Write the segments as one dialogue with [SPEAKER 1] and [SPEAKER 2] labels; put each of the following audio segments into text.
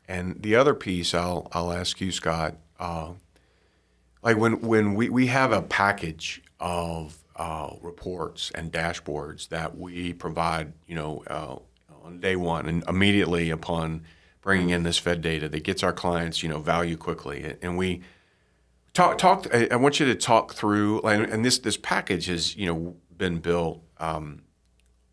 [SPEAKER 1] And the other piece I'll ask you, Scott, like when we have a package of reports and dashboards that we provide, on day one and immediately upon bringing in this Fed data that gets our clients, value quickly. And we talk. I want you to talk through, and this package has, been built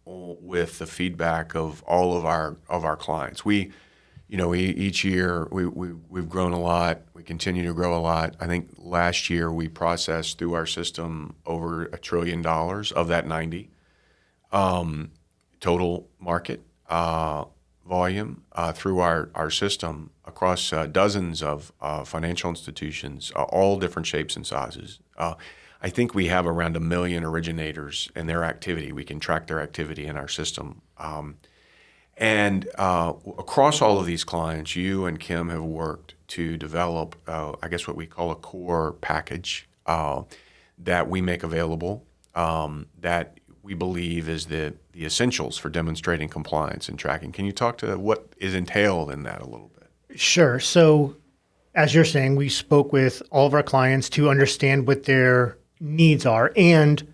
[SPEAKER 1] with the feedback of all of our clients. Each year we've grown a lot. We continue to grow a lot. I think last year we processed through our system over $1 trillion of that 90 total market volume through our system across dozens of financial institutions, all different shapes and sizes. I think we have around 1 million originators and their activity. We can track their activity in our system. And across all of these clients, you and Kim have worked to develop, I guess, what we call a core package that we make available that we believe is the essentials for demonstrating compliance and tracking. Can you talk to what is entailed in that a little bit?
[SPEAKER 2] Sure. So as you're saying, we spoke with all of our clients to understand what their needs are and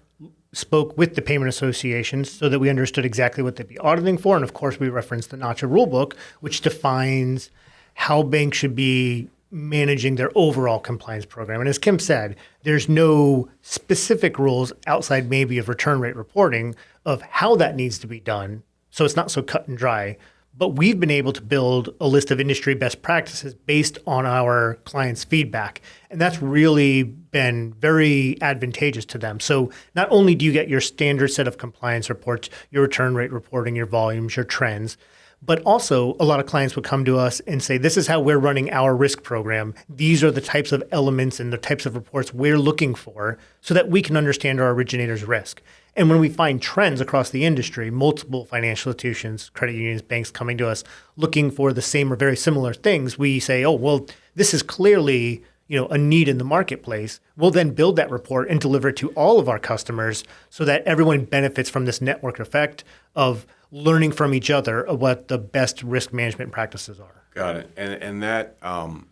[SPEAKER 2] spoke with the payment associations so that we understood exactly what they'd be auditing for. And of course, we referenced the NACHA rulebook, which defines how banks should be managing their overall compliance program. And as Kim said, there's no specific rules outside maybe of return rate reporting of how that needs to be done. So it's not so cut and dry. But we've been able to build a list of industry best practices based on our clients' feedback. And that's really been very advantageous to them. So not only do you get your standard set of compliance reports, your return rate reporting, your volumes, your trends, but also a lot of clients would come to us and say, this is how we're running our risk program. These are the types of elements and the types of reports we're looking for so that we can understand our originator's risk. And when we find trends across the industry, multiple financial institutions, credit unions, banks coming to us looking for the same or very similar things, we say, oh, well, this is clearly a need in the marketplace. We'll then build that report and deliver it to all of our customers so that everyone benefits from this network effect of learning from each other of what the best risk management practices are.
[SPEAKER 1] Got it. And that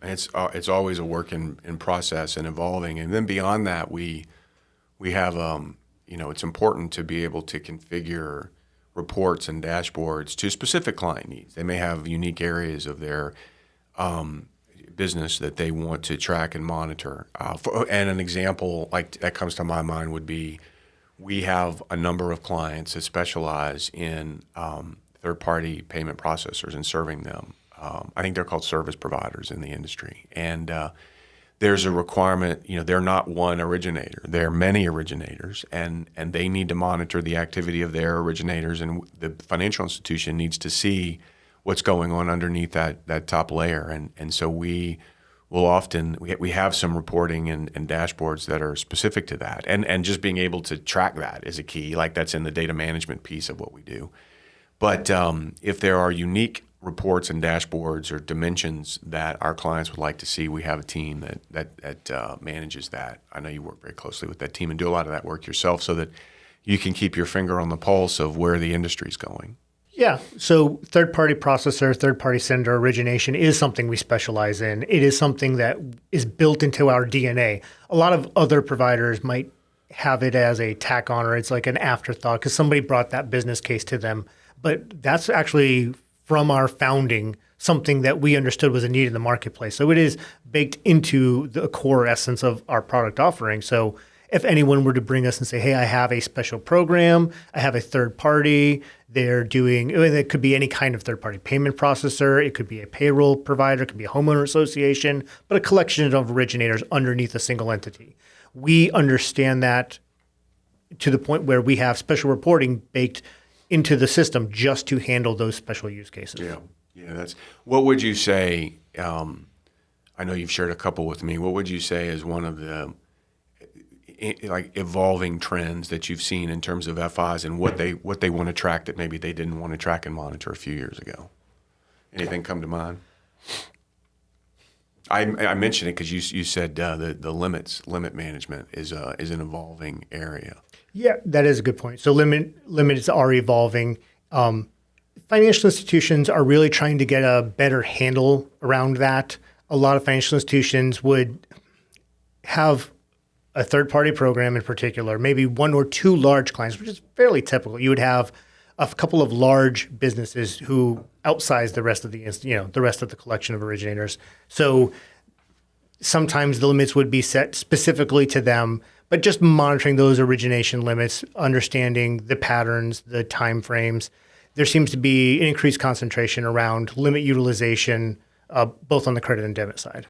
[SPEAKER 1] it's always a work in process and evolving. And then beyond that, we have it's important to be able to configure reports and dashboards to specific client needs. They may have unique areas of their business that they want to track and monitor. And an example like that comes to my mind would be we have a number of clients that specialize in third-party payment processors and serving them. I think they're called service providers in the industry. And there's a requirement, they're not one originator. They're many originators, and they need to monitor the activity of their originators, and the financial institution needs to see what's going on underneath that top layer. And so we will often, we have some reporting and dashboards that are specific to that. And just being able to track that is a key, like that's in the data management piece of what we do. But if there are unique reports and dashboards or dimensions that our clients would like to see, we have a team that manages that. I know you work very closely with that team and do a lot of that work yourself so that you can keep your finger on the pulse of where the industry's going.
[SPEAKER 2] Yeah. So third-party processor, third-party sender origination is something we specialize in. It is something that is built into our DNA. A lot of other providers might have it as a tack on or it's like an afterthought because somebody brought that business case to them. But that's actually from our founding something that we understood was a need in the marketplace. So it is baked into the core essence of our product offering. So if anyone were to bring us and say, hey, I have a special program, I have a third party, they're doing, it could be any kind of third party payment processor, it could be a payroll provider, it could be a homeowner association, but a collection of originators underneath a single entity. We understand that to the point where we have special reporting baked into the system just to handle those special use cases.
[SPEAKER 1] Yeah. That's what would you say? I know you've shared a couple with me. What would you say is one of the evolving trends that you've seen in terms of FIs and what they want to track that maybe they didn't want to track and monitor a few years ago? Anything come to mind? I mentioned it because you said the limit management is an evolving area.
[SPEAKER 2] Yeah, that is a good point. So limits are evolving. Financial institutions are really trying to get a better handle around that. A lot of financial institutions would have a third-party program in particular, maybe one or two large clients, which is fairly typical. You would have a couple of large businesses who outsize the rest of the rest of the collection of originators. So sometimes the limits would be set specifically to them, but just monitoring those origination limits, understanding the patterns, the time frames. There seems to be an increased concentration around limit utilization, both on the credit and debit side.